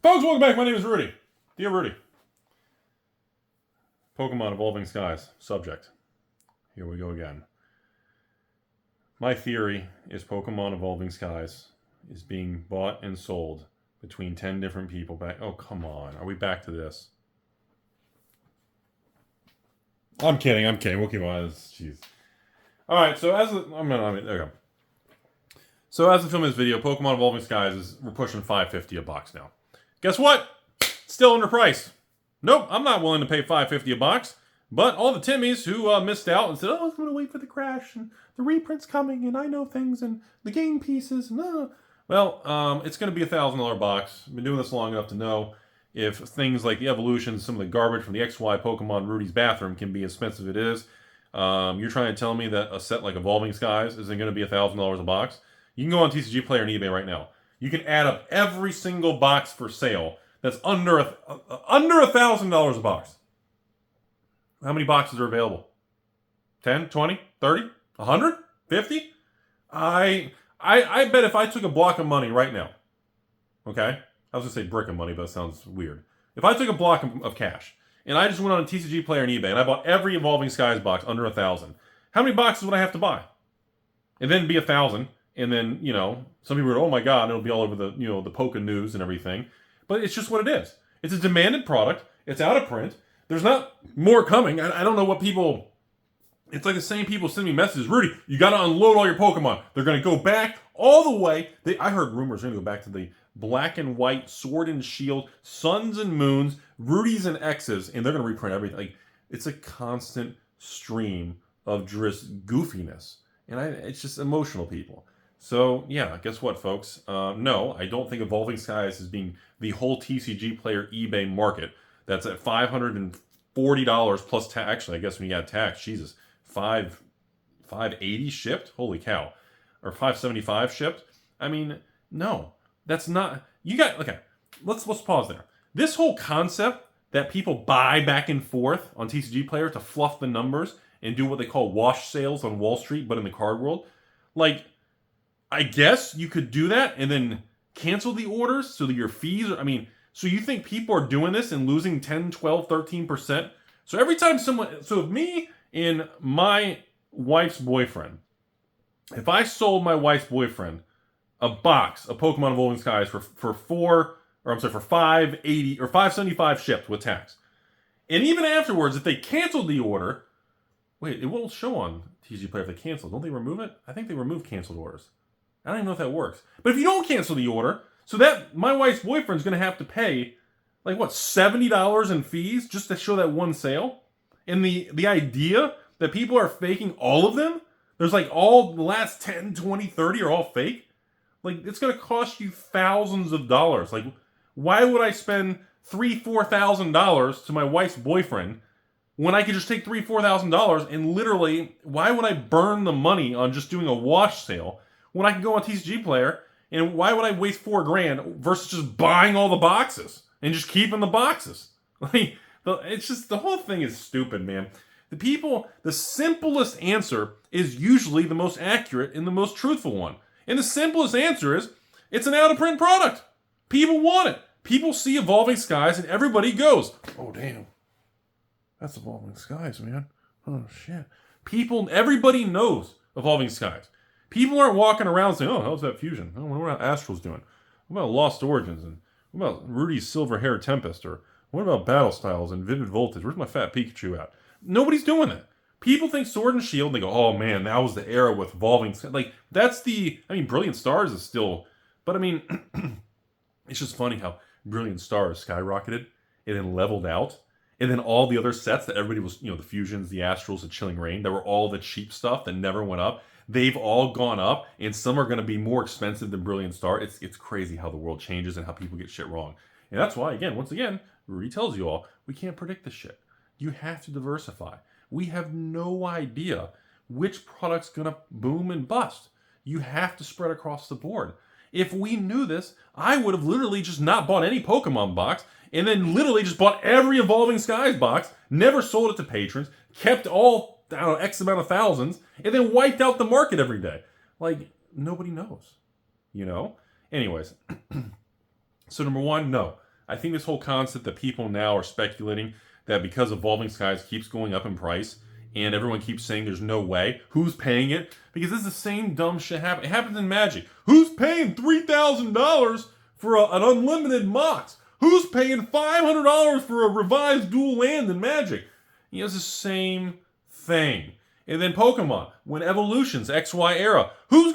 Folks, welcome back. My name is Rudy. Dear Rudy. Pokemon Evolving Skies. Subject. Here we go again. My theory is Pokemon Evolving Skies is being bought and sold between 10 different people back. Oh, come on. Are we back to this? I'm kidding. We'll keep on. Jeez. Alright, so as there we go. So as of filming this video, Pokemon Evolving Skies we're pushing $5.50 a box now. Guess what? Still underpriced. Nope, I'm not willing to pay $5.50 a box. But all the Timmies who missed out and said, "Oh, I was going to wait for the crash and the reprint's coming and I know things and the game pieces." No. Well, it's going to be a $1,000 box. I've been doing this long enough to know if things like the evolutions, some of the garbage from the XY Pokemon Rudy's bathroom can be as expensive as it is. You're trying to tell me that a set like Evolving Skies isn't going to be $1,000 a box? You can go on TCG Player and eBay right now. You can add up every single box for sale that's under $1,000 a box. How many boxes are available? 10, 20, 30, 100, 50? I bet if I took a block of money right now, okay? I was going to say brick of money, but that sounds weird. If I took a block of cash, and I just went on a TCG Player and eBay, and I bought every Evolving Skies box under $1,000, how many boxes would I have to buy? And then be $1,000, and then, you know, some people would, oh my god, and it'll be all over the, you know, the Poke news and everything. But it's just what it is. It's a demanded product. It's out of print. There's not more coming. I don't know what people... It's like the same people send me messages. Rudy, you got to unload all your Pokemon. They're going to go back all the way. I heard rumors they're going to go back to the black and white, sword and shield, suns and moons, Rudies and X's, and they're going to reprint everything. Like, it's a constant stream of just goofiness. And it's just emotional people. So, yeah, guess what, folks? No, I don't think Evolving Skies is being the whole TCG Player eBay market. That's at $540 plus tax. Actually, I guess when you add tax, Jesus, $580 shipped? Holy cow. Or $575 shipped? I mean, no. That's not... Okay, let's pause there. This whole concept that people buy back and forth on TCG Player to fluff the numbers and do what they call wash sales on Wall Street, but in the card world, like... I guess you could do that and then cancel the orders so that your fees are, so you think people are doing this and losing 10, 12, 13%? So every time so if me and my wife's boyfriend, if I sold my wife's boyfriend a box of Pokemon Evolving Skies for $580 or $575 shipped with tax, and even afterwards, if they canceled the order, wait, it won't show on TCG Player if they cancel. Don't they remove it? I think they remove canceled orders. I don't even know if that works. But if you don't cancel the order, so that my wife's boyfriend's going to have to pay, like, what, $70 in fees just to show that one sale? And the idea that people are faking all of them, there's like all the last 10, 20, 30 are all fake. Like, it's going to cost you thousands of dollars. Like, why would I spend $3,000, $4,000 to my wife's boyfriend when I could just take $3,000, $4,000 and literally, why would I burn the money on just doing a wash sale when I can go on TCG Player, and why would I waste $4,000 versus just buying all the boxes and just keeping the boxes? Like, it's just, the whole thing is stupid, man. The simplest answer is usually the most accurate and the most truthful one. And the simplest answer is, it's an out-of-print product. People want it. People see Evolving Skies and everybody goes, oh, damn. That's Evolving Skies, man. Oh, shit. Everybody knows Evolving Skies. People aren't walking around saying, oh, how's that fusion? Oh, what about Astral's doing? What about Lost Origins? And what about Rudy's Silver Hair Tempest? Or what about Battle Styles and Vivid Voltage? Where's my fat Pikachu at? Nobody's doing that. People think Sword and Shield, and they go, oh man, that was the era with Evolving. Like, that's Brilliant Stars is still, but it's just funny how Brilliant Stars skyrocketed and then leveled out. And then all the other sets that everybody was, the Fusions, the Astrals, the Chilling Reign, that were all the cheap stuff that never went up. They've all gone up, and some are going to be more expensive than Brilliant Star. It's crazy how the world changes and how people get shit wrong. And that's why, once again, Rudy tells you all, we can't predict this shit. You have to diversify. We have no idea which product's going to boom and bust. You have to spread across the board. If we knew this, I would have literally just not bought any Pokemon box, and then literally just bought every Evolving Skies box, never sold it to patrons, kept all, X amount of thousands, and then wiped out the market every day. Like, nobody knows, Anyways, so number one, no. I think this whole concept that people now are speculating that because Evolving Skies keeps going up in price and everyone keeps saying there's no way, who's paying it? Because this is the same dumb shit happen. It happens in Magic. Who's paying $3,000 for an unlimited Mox? Who's paying $500 for a revised dual land in Magic? It's the same thing. And then Pokemon, when Evolutions, XY era, who's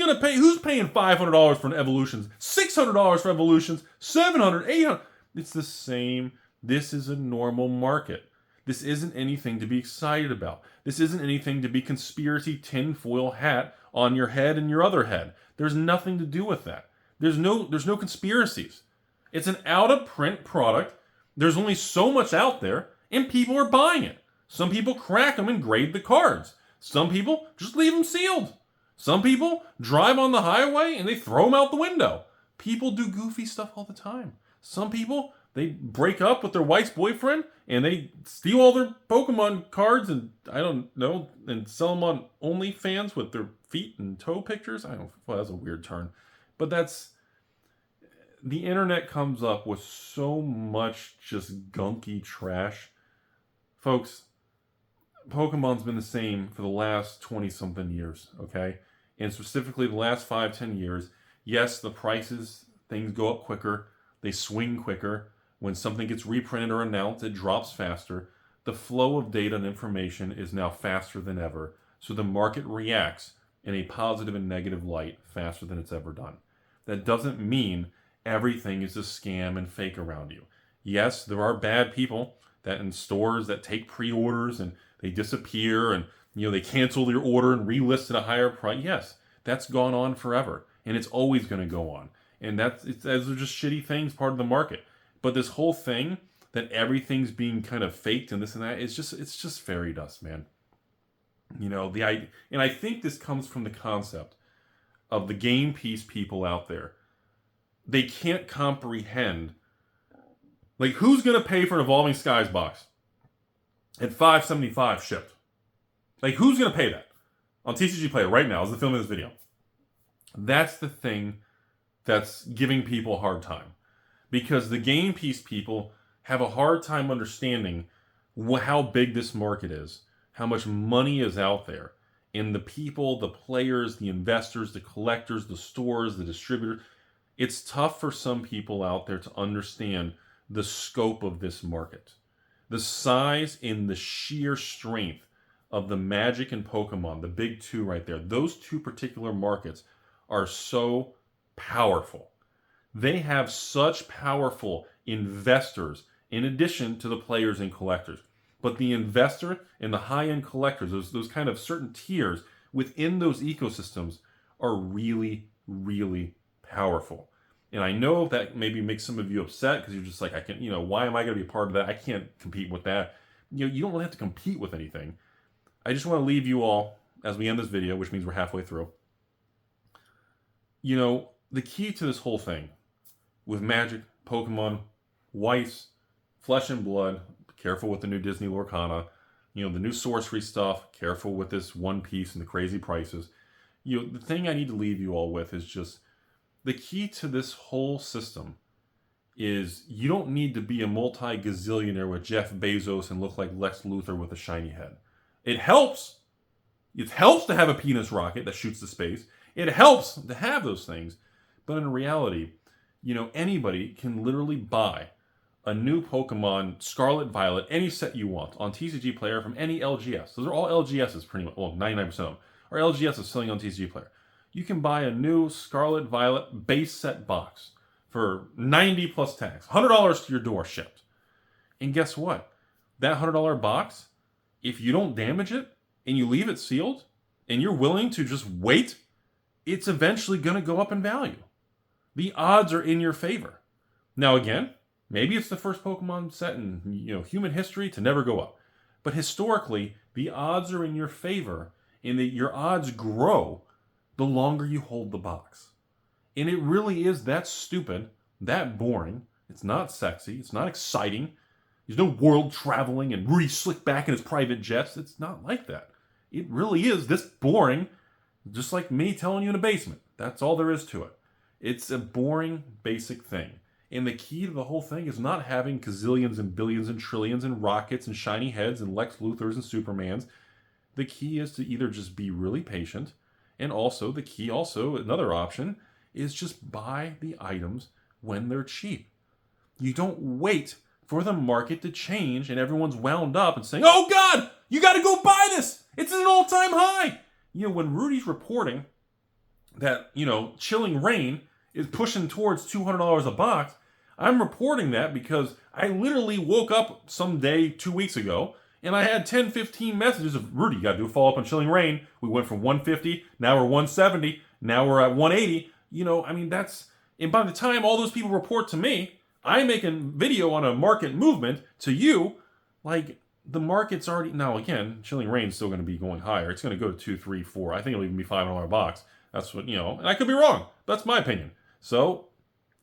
paying $500 for an Evolutions, $600 for Evolutions, $700, $800? It's the same. This is a normal market. This isn't anything to be excited about. This isn't anything to be conspiracy tinfoil hat on your head and your other head. There's nothing to do with that. There's no conspiracies. It's an out-of-print product. There's only so much out there, and people are buying it. Some people crack them and grade the cards. Some people just leave them sealed. Some people drive on the highway and they throw them out the window. People do goofy stuff all the time. Some people, they break up with their wife's boyfriend and they steal all their Pokemon cards and, I don't know, and sell them on OnlyFans with their feet and toe pictures. Well, that's a weird turn. But the internet comes up with so much just gunky trash. Folks, Pokemon's been the same for the last 20-something years, okay? And specifically the last 5-10 years, yes, the prices, things go up quicker, they swing quicker. When something gets reprinted or announced, it drops faster. The flow of data and information is now faster than ever, so the market reacts in a positive and negative light faster than it's ever done. That doesn't mean everything is a scam and fake around you. Yes, there are bad people that in stores that take pre-orders and they disappear and they cancel your order and relist at a higher price. Yes, that's gone on forever and it's always going to go on. And those are just shitty things, part of the market. But this whole thing that everything's being kind of faked and this and that, it's just fairy dust, man. And I think this comes from the concept of the game piece people out there. They can't comprehend, like, who's going to pay for an Evolving Skies box at $5.75 shipped? Like, who's going to pay that on TCG Player right now as the film of this video? That's the thing that's giving people a hard time. Because the game piece people have a hard time understanding how big this market is, how much money is out there, and the people, the players, the investors, the collectors, the stores, the distributors. It's tough for some people out there to understand the scope of this market. The size and the sheer strength of the Magic and Pokemon, the big two right there, those two particular markets are so powerful. They have such powerful investors in addition to the players and collectors. But the investor and the high-end collectors, those kind of certain tiers within those ecosystems are really, really powerful. And I know that maybe makes some of you upset because you're just like, why am I going to be a part of that? I can't compete with that. You don't really have to compete with anything. I just want to leave you all, as we end this video, which means we're halfway through. The key to this whole thing with Magic, Pokemon, Weiss, Flesh and Blood, careful with the new Disney Lorcana, the new sorcery stuff, careful with this One Piece and the crazy prices. The thing I need to leave you all with is just the key to this whole system is you don't need to be a multi-gazillionaire with Jeff Bezos and look like Lex Luthor with a shiny head. It helps. It helps to have a penis rocket that shoots to space. It helps to have those things. But in reality, anybody can literally buy a new Pokemon Scarlet Violet, any set you want, on TCG Player from any LGS. Those are all LGSs pretty much. Well, 99% of them are LGSs selling on TCG Player. You can buy a new Scarlet Violet base set box for 90 plus tax, $100 to your door shipped. And guess what? That $100 box, if you don't damage it and you leave it sealed and you're willing to just wait, it's eventually going to go up in value. The odds are in your favor. Now again, maybe it's the first Pokemon set in human history to never go up. But historically, the odds are in your favor, and that your odds grow the longer you hold the box. And it really is that stupid, that boring. It's not sexy. It's not exciting. There's no world traveling and Rudy slick back in his private jets. It's not like that. It really is this boring, just like me telling you in a basement. That's all there is to it. It's a boring, basic thing. And the key to the whole thing is not having gazillions and billions and trillions and rockets and shiny heads and Lex Luthors and Supermans. The key is to either just be really patient, and also the key, another option, is just buy the items when they're cheap. You don't wait for the market to change and everyone's wound up and saying, oh God, you got to go buy this. It's at an all-time high. When Rudy's reporting that, Chilling Reign is pushing towards $200 a box, I'm reporting that because I literally woke up some day 2 weeks ago and I had 10, 15 messages of, Rudy, you got to do a follow-up on Chilling Reign. We went from 150, now we're 170, now we're at 180. And by the time all those people report to me, I make a video on a market movement to you, like the market's already, now again, Chilling Reign's still going to be going higher. It's going to go to 2, 3, 4. I think it'll even be $500 a box. That's what, and I could be wrong. That's my opinion. So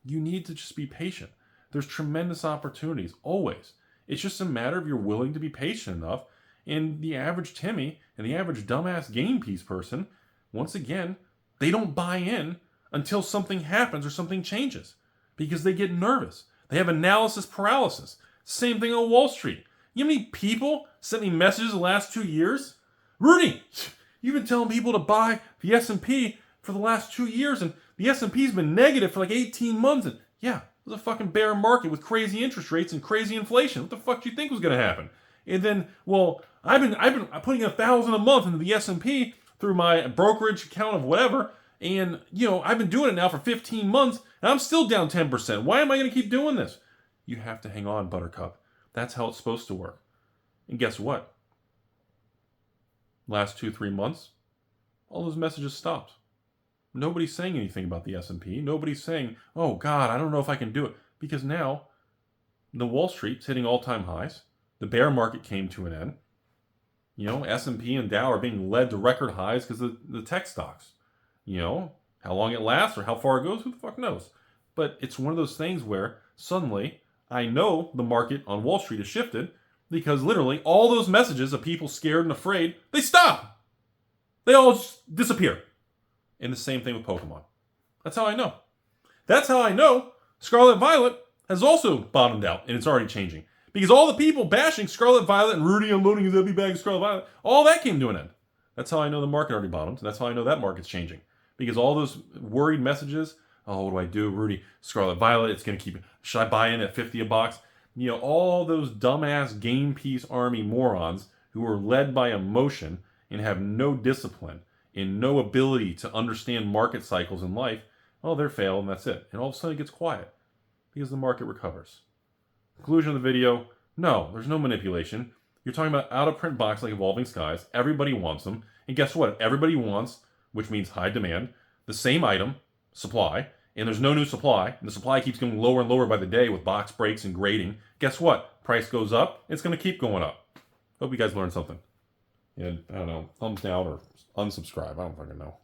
you need to just be patient. There's tremendous opportunities, always. It's just a matter of you're willing to be patient enough. And the average Timmy and the average dumbass game piece person, once again, they don't buy in until something happens or something changes because they get nervous. They have analysis paralysis. Same thing on Wall Street. You know how many people sent me messages the last 2 years? Rudy, you've been telling people to buy the S&P for the last 2 years, and the S&P's been negative for like 18 months. And yeah, it was a fucking bear market with crazy interest rates and crazy inflation. What the fuck do you think was going to happen? And then, well, I've been putting $1,000 a month into the S&P through my brokerage account of whatever, and I've been doing it now for 15 months, and I'm still down 10%. Why am I going to keep doing this? You have to hang on, Buttercup. That's how it's supposed to work. And guess what? Last 2-3 months, all those messages stopped. Nobody's saying anything about the S&P. Nobody's saying, oh God, I don't know if I can do it. Because now, the Wall Street's hitting all-time highs. The bear market came to an end. S&P and Dow are being led to record highs because of the tech stocks. How long it lasts or how far it goes, who the fuck knows? But it's one of those things where suddenly I know the market on Wall Street has shifted because literally all those messages of people scared and afraid, they stop. They all just disappear. And the same thing with Pokemon. That's how I know. That's how I know Scarlet Violet has also bottomed out and it's already changing. Because all the people bashing Scarlet Violet and Rudy unloading his empty bag of Scarlet Violet, all that came to an end. That's how I know the market already bottomed. And that's how I know that market's changing. Because all those worried messages, oh, what do I do? Rudy, Scarlet Violet, it's going to keep, should I buy in at 50 a box? All those dumbass game piece army morons who are led by emotion and have no discipline and no ability to understand market cycles in life, well, they're failed and that's it. And all of a sudden it gets quiet because the market recovers. Conclusion of the video, no, there's no manipulation. You're talking about out-of-print box like Evolving Skies. Everybody wants them. And guess what? Everybody wants, which means high demand, the same item, supply, and there's no new supply, and the supply keeps going lower and lower by the day with box breaks and grading. Guess what? Price goes up, it's going to keep going up. Hope you guys learned something. And, I don't know, thumbs down or unsubscribe. I don't fucking know.